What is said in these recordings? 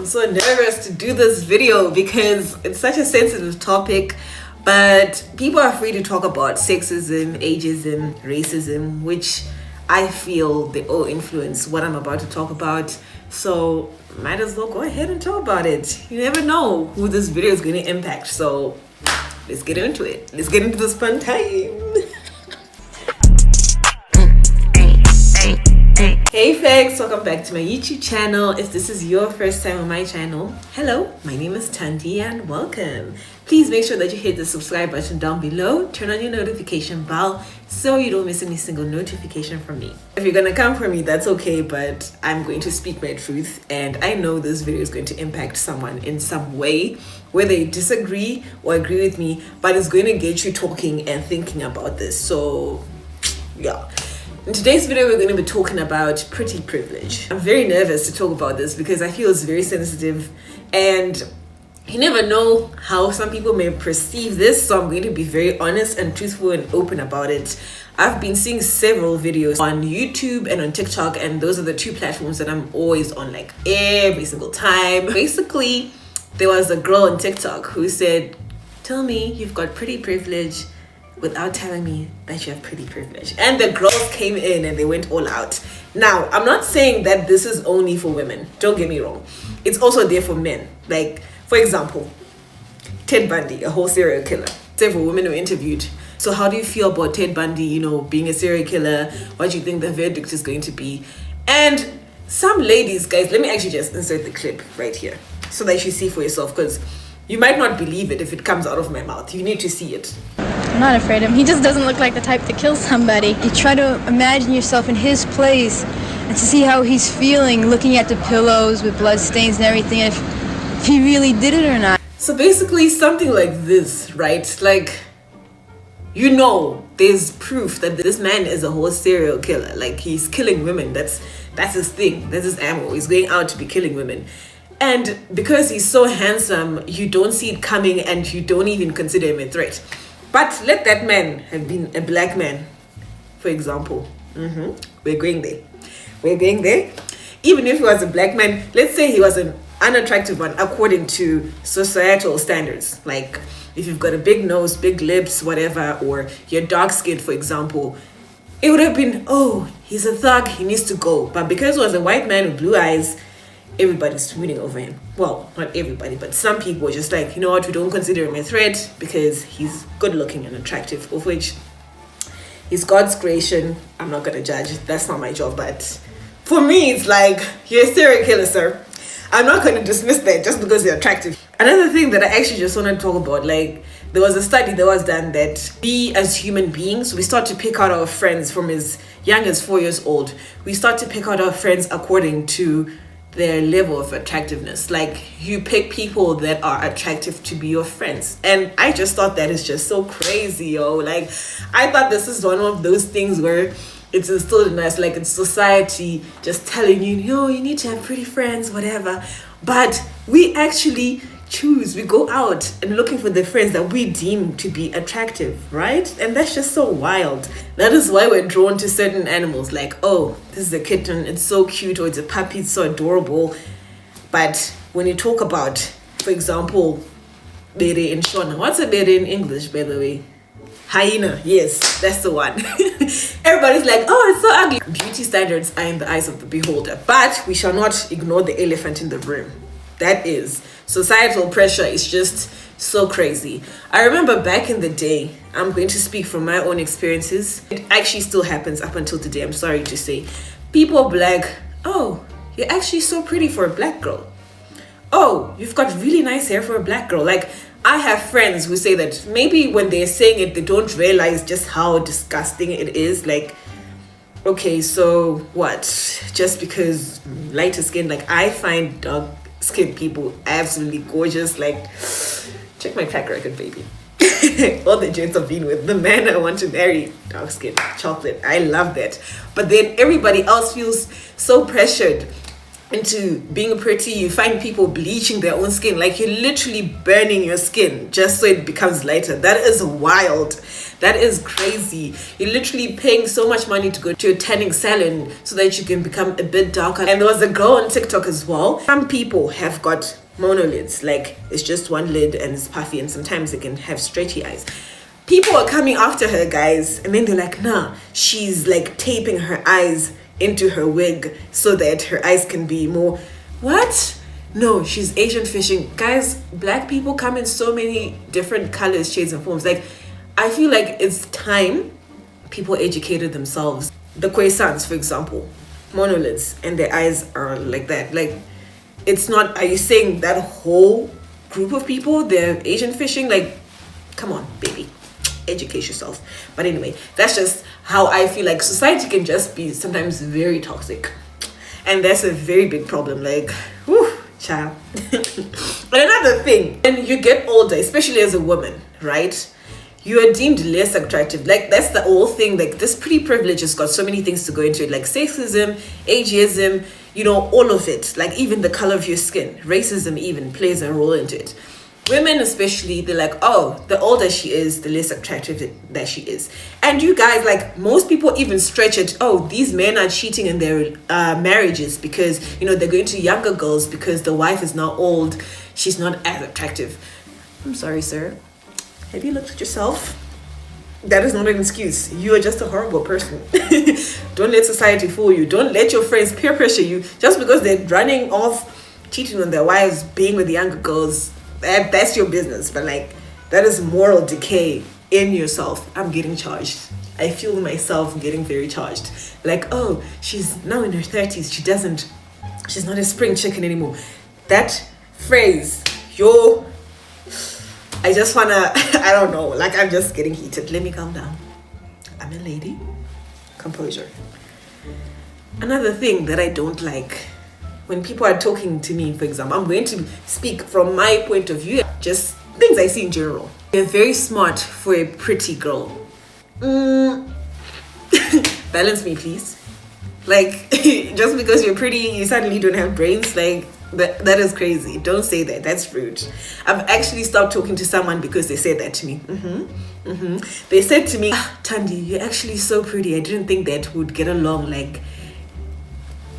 I'm so nervous to do this video because it's such a sensitive topic, but people are free to talk about sexism, ageism, racism, which I feel they all influence what I'm about to talk about. So might as well go ahead and talk about it. You never know who this video is going to impact. So let's get into it. Let's get into this fun time. Hey folks, welcome back to my YouTube channel. If this is your first time on my channel, hello, my name is Thandi and welcome. Please make sure that you hit the subscribe button down below, turn on your notification bell so you don't miss any single notification from me. If you're gonna come for me, that's okay, but I'm going to speak my truth, and I know this video is going to impact someone in some way, whether you disagree or agree with me, but it's going to get you talking and thinking about this. So yeah. In today's video, we're going to be talking about pretty privilege. I'm very nervous to talk about this because I feel it's very sensitive and you never know how some people may perceive this, so I'm going to be very honest and truthful and open about it. I've been seeing several videos on YouTube and on TikTok, and those are the two platforms that I'm always on, like every single time. Basically, there was a girl on TikTok who said, "Tell me you've got pretty privilege without telling me that you have pretty privilege." And the girls came in and they went all out. Now, I'm not saying that this is only for women. Don't get me wrong. It's also there for men. Like, for example, Ted Bundy, a whole serial killer. Several women were interviewed. So how do you feel about Ted Bundy, being a serial killer? What do you think the verdict is going to be? And some ladies, guys, let me actually just insert the clip right here so that you see for yourself, because you might not believe it if it comes out of my mouth. You need to see it. I'm not afraid of him. He just doesn't look like the type to kill somebody. You try to imagine yourself in his place and to see how he's feeling looking at the pillows with blood stains and everything, if he really did it or not. So basically something like this, right? Like, there's proof that this man is a whole serial killer. Like, he's killing women. That's his thing. That's his ammo. He's going out to be killing women. And because he's so handsome, you don't see it coming and you don't even consider him a threat. But let that man have been a black man, for example. We're going there. We're going there. Even if he was a black man, let's say he was an unattractive one according to societal standards. Like, if you've got a big nose, big lips, whatever, or you're dark skinned, for example, it would have been, oh, he's a thug, he needs to go. But because he was a white man with blue eyes, everybody's swooning over him. Well, not everybody, but some people are just like, you know what, we don't consider him a threat because he's good looking and attractive, of which he's God's creation. I'm not gonna judge, that's not my job, but for me it's like, you're a serial killer, sir. I'm not gonna dismiss that just because you're attractive. Another thing that I actually just want to talk about, like, there was a study that was done that we as human beings, we start to pick out our friends from as young as 4 years old. We start to pick out our friends according to their level of attractiveness. Like, you pick people that are attractive to be your friends. And I just thought that is just so crazy, yo. Like, I thought this is one of those things where it's instilled in us, like it's society just telling you, you need to have pretty friends, whatever. But we actually choose, we go out and looking for the friends that we deem to be attractive, right? And that's just so wild. That is why we're drawn to certain animals, like, oh, this is a kitten, it's so cute, or it's a puppy, it's so adorable. But when you talk about, for example, bere in Shona, what's a bere in English, by the way? Hyena, yes, that's the one. Everybody's like, oh, it's so ugly. Beauty standards are in the eyes of the beholder, but we shall not ignore the elephant in the room. That is, societal pressure is just so crazy. I remember back in the day, I'm going to speak from my own experiences. It actually still happens up until today, I'm sorry to say. People be like, oh, you're actually so pretty for a black girl. Oh, you've got really nice hair for a black girl. Like, I have friends who say that maybe when they're saying it, they don't realize just how disgusting it is. Like, okay, so what? Just because lighter skin, like, I find dark skinned people absolutely gorgeous. Like, check my track record, baby. All the gents I've been with, the man I want to marry, dark skin, chocolate, I love that. But then everybody else feels so pressured. into being pretty, you find people bleaching their own skin. Like, you're literally burning your skin just so it becomes lighter. That is wild. That is crazy. You're literally paying so much money to go to a tanning salon so that you can become a bit darker. And there was a girl on TikTok as well. Some people have got monolids, like it's just one lid and it's puffy, and sometimes they can have stretchy eyes. People are coming after her, guys, and then they're like, nah, she's like taping her eyes into her wig so that her eyes can be more. What? No, she's Asian fishing. Guys, black people come in so many different colors, shades, and forms. Like, I feel like it's time people educated themselves. The croissants, for example, monolids, and their eyes are like that. Like, it's not, are you saying that whole group of people, they're Asian fishing? Like, come on, baby, educate yourself. But anyway, that's just how I feel like society can just be sometimes very toxic. And that's a very big problem. Like, whew, child. And another thing, when you get older, especially as a woman, right? You are deemed less attractive. Like, that's the whole thing. Like, this pretty privilege has got so many things to go into it, like sexism, ageism, you know, all of it. Like, even the color of your skin, racism even plays a role into it. Women especially, they're like, oh, the older she is, the less attractive that she is. And you guys, like, most people even stretch it, oh, these men are cheating in their marriages because, you know, they're going to younger girls because the wife is now old, she's not as attractive. I'm sorry, sir. Have you looked at yourself? That is not an excuse. You are just a horrible person. Don't let society fool you. Don't let your friends peer pressure you just because they're running off, cheating on their wives, being with younger girls. That's your business. But like, that is moral decay in yourself. I'm getting charged. I feel myself getting very charged. Like, oh, she's now in her 30s. She's not a spring chicken anymore. That phrase, I just wanna, I don't know, like, I'm just getting heated. Let me calm down. I'm a lady. Composure. Another thing that I don't like, when people are talking to me, for example, I'm going to speak from my point of view, just things I see in general. They're very smart for a pretty girl. Balance me, please. Like, just because you're pretty, you suddenly don't have brains. Like, that is crazy. Don't say that. That's rude. I've actually stopped talking to someone because they said that to me. They said to me, Thandi, you're actually so pretty. I didn't think that would get along. Like,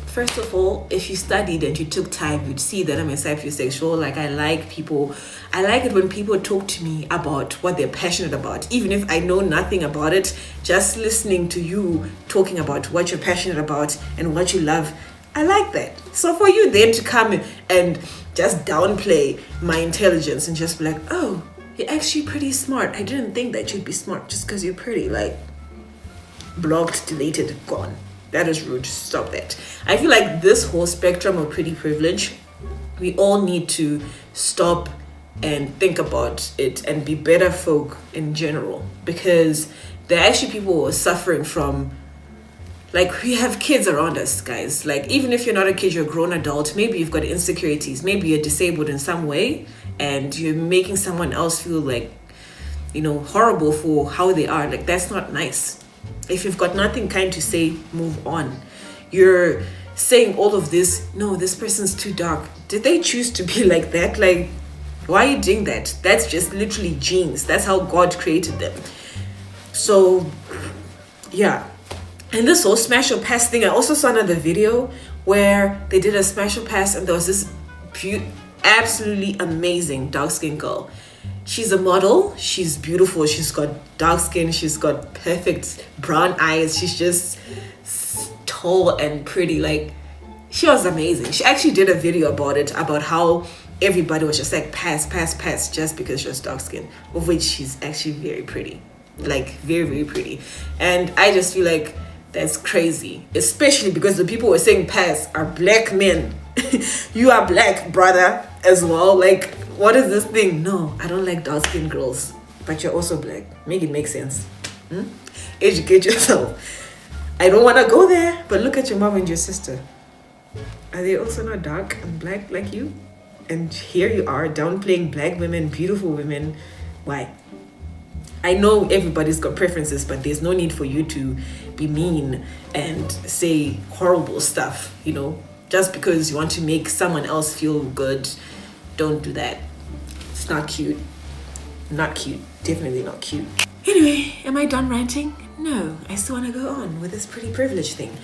first of all, if you studied and you took time, you'd see that I'm a sapiosexual. Like, I like it when people talk to me about what they're passionate about. Even if I know nothing about it, just listening to you talking about what you're passionate about and what you love, I like that. So for you then to come and just downplay my intelligence and just be like, oh, you're actually pretty smart. I didn't think that you'd be smart just because you're pretty. Like, blocked, deleted, gone. That is rude. Stop that. I feel like this whole spectrum of pretty privilege, we all need to stop and think about it and be better folk in general, because there are actually people who are suffering from, like, we have kids around us, guys. Like, even if you're not a kid, you're a grown adult, maybe you've got insecurities, maybe you're disabled in some way and you're making someone else feel like, you know, horrible for how they are. Like, that's not nice. If you've got nothing kind to say, move on. You're saying all of this, no, this person's too dark. Did they choose to be like that? Like, why are you doing that? That's just literally genes. That's how God created them. So, yeah. And this whole smash or pass thing, I also saw another video where they did a smash or pass and there was this absolutely amazing dark-skinned girl. She's a model, she's beautiful, she's got dark skin, she's got perfect brown eyes, she's just tall and pretty. Like, she was amazing. She actually did a video about it, about how everybody was just like, pass, just because she was dark skinned, of which she's actually very pretty. Like, very, very pretty. And I just feel like that's crazy, especially because the people who are saying pass are black men. You are black, brother, as well. Like, what is this thing? No, I don't like dark-skinned girls, but you're also black. Make it make sense. Educate yourself. I don't want to go there, but look at your mom and your sister. Are they also not dark and black like you? And here you are downplaying black women, beautiful women. Why? I know everybody's got preferences, but there's no need for you to be mean and say horrible stuff, you know? just because you want to make someone else feel good. Don't do that. It's not cute. Not cute. Definitely not cute. Anyway, am I done ranting? No, I still want to go on with this pretty privilege thing.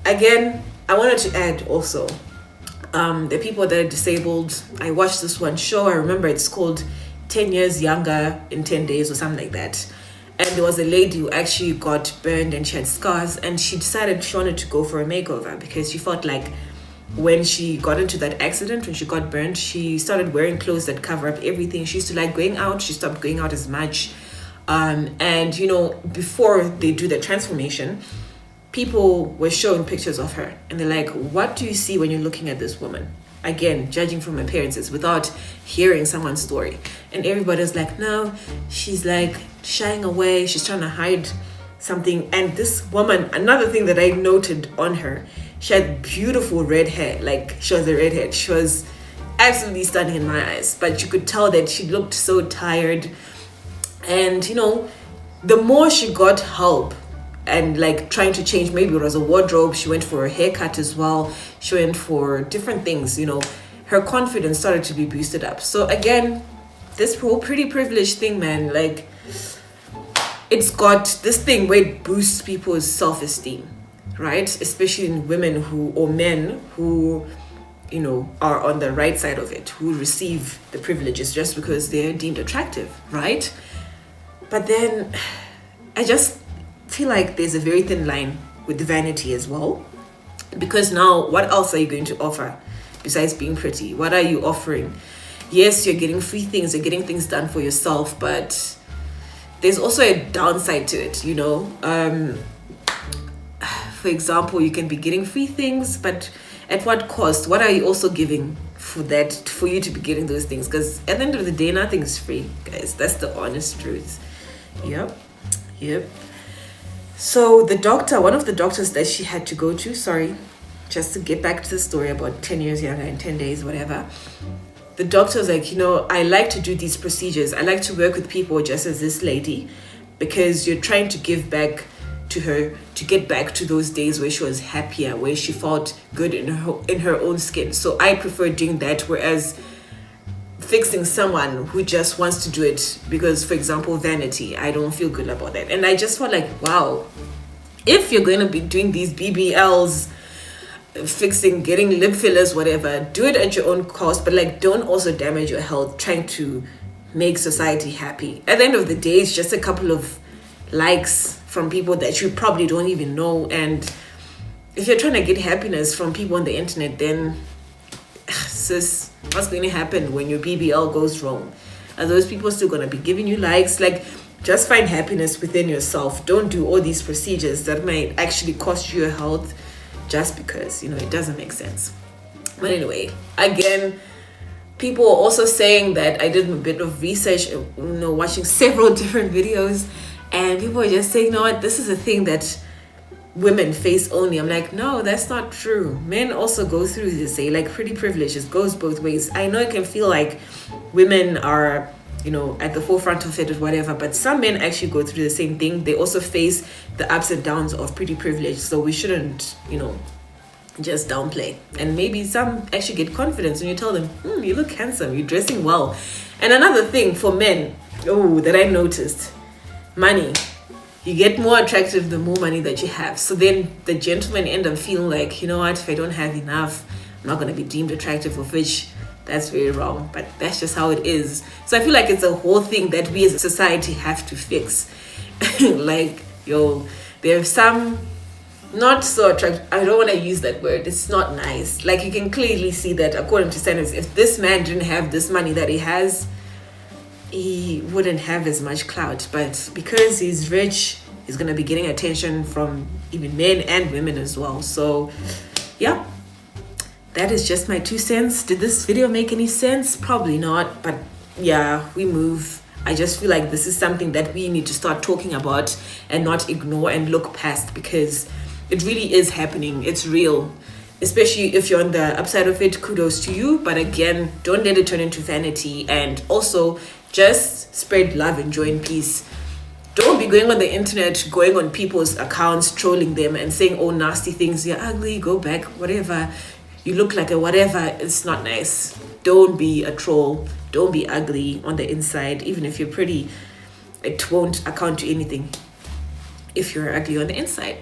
Again, I wanted to add also, the people that are disabled. I watched this one show. I remember it's called 10 Years Younger in 10 Days or something like that. And there was a lady who actually got burned and she had scars, and she decided she wanted to go for a makeover because she felt like when she got into that accident, when she got burned, she started wearing clothes that cover up everything. She used to like going out. She stopped going out as much. And, you know, before they do the transformation, people were showing pictures of her. And they're like, what do you see when you're looking at this woman? Again, judging from appearances without hearing someone's story. And everybody's like, no, she's like shying away. She's trying to hide something. And this woman, another thing that I noted on her, she had beautiful red hair. Like, she was a redhead. She was absolutely stunning in my eyes. But you could tell that she looked so tired. And, you know, the more she got help and like trying to change, maybe it was a wardrobe, she went for a haircut as well, she went for different things, you know, her confidence started to be boosted up. So again, this whole pretty privileged thing, man, like, it's got this thing where it boosts people's self-esteem, right? Especially in women who, or men who, you know, are on the right side of it, who receive the privileges just because they're deemed attractive, right? But then I just feel like there's a very thin line with vanity as well. Because now, what else are you going to offer besides being pretty? What are you offering? Yes, you're getting free things, you're getting things done for yourself, but there's also a downside to it, you know? For example, you can be getting free things, but at what cost? What are you also giving for that, for you to be getting those things? Because at the end of the day, nothing is free, guys. That's the honest truth. Yep. So the doctor, one of the doctors that she had to go to, sorry, just to get back to the story about 10 years younger in 10 days, whatever. The doctor was like, you know, I like to do these procedures. I like to work with people just as this lady, because you're trying to give back to her, to get back to those days where she was happier, where she felt good in her own skin. So I prefer doing that, whereas fixing someone who just wants to do it because, for example, vanity, I don't feel good about that. And I just felt like, wow, if you're going to be doing these BBLs, fixing, getting lip fillers, whatever, do it at your own cost, but like, don't also damage your health trying to make society happy. At the end of the day, it's just a couple of likes from people that you probably don't even know. And if you're trying to get happiness from people on the internet, then sis, what's going to happen when your BBL goes wrong? Are those people still going to be giving you likes? Like, just find happiness within yourself. Don't do all these procedures that might actually cost you your health just because, you know, it doesn't make sense. But anyway, again, people are also saying that I did a bit of research, you know, watching several different videos, and people are just saying, you know what, this is a thing that women face only. I'm like, no, that's not true. Men also go through this, like, pretty privilege. It goes both ways. I know it can feel like women are, you know, at the forefront of it or whatever, but some men actually go through the same thing. They also face the ups and downs of pretty privilege. So we shouldn't, you know, just downplay. And maybe some actually get confidence when you tell them, you look handsome, you're dressing well. And another thing for men, that I noticed, money. You get more attractive the more money that you have. So then the gentlemen end up feeling like, you know what, if I don't have enough, I'm not going to be deemed attractive, of which that's very wrong. But that's just how it is. So I feel like it's a whole thing that we as a society have to fix. Like, there's some not so attractive. I don't want to use that word. It's not nice. Like, you can clearly see that according to standards, if this man didn't have this money that he has, he wouldn't have as much clout. But because he's rich, he's going to be getting attention from even men and women as well. So yeah, that is just my 2 cents. Did this video make any sense? Probably not, but yeah, we move. I just feel like this is something that we need to start talking about and not ignore and look past, because it really is happening. It's real. Especially if you're on the upside of it, kudos to you. But again, don't let it turn into vanity. And also, just spread love and joy and peace. Don't be going on the internet, going on people's accounts, trolling them and saying all nasty things. You're ugly, go back, whatever. You look like a whatever. It's not nice. Don't be a troll. Don't be ugly on the inside. Even if you're pretty, it won't account to anything if you're ugly on the inside.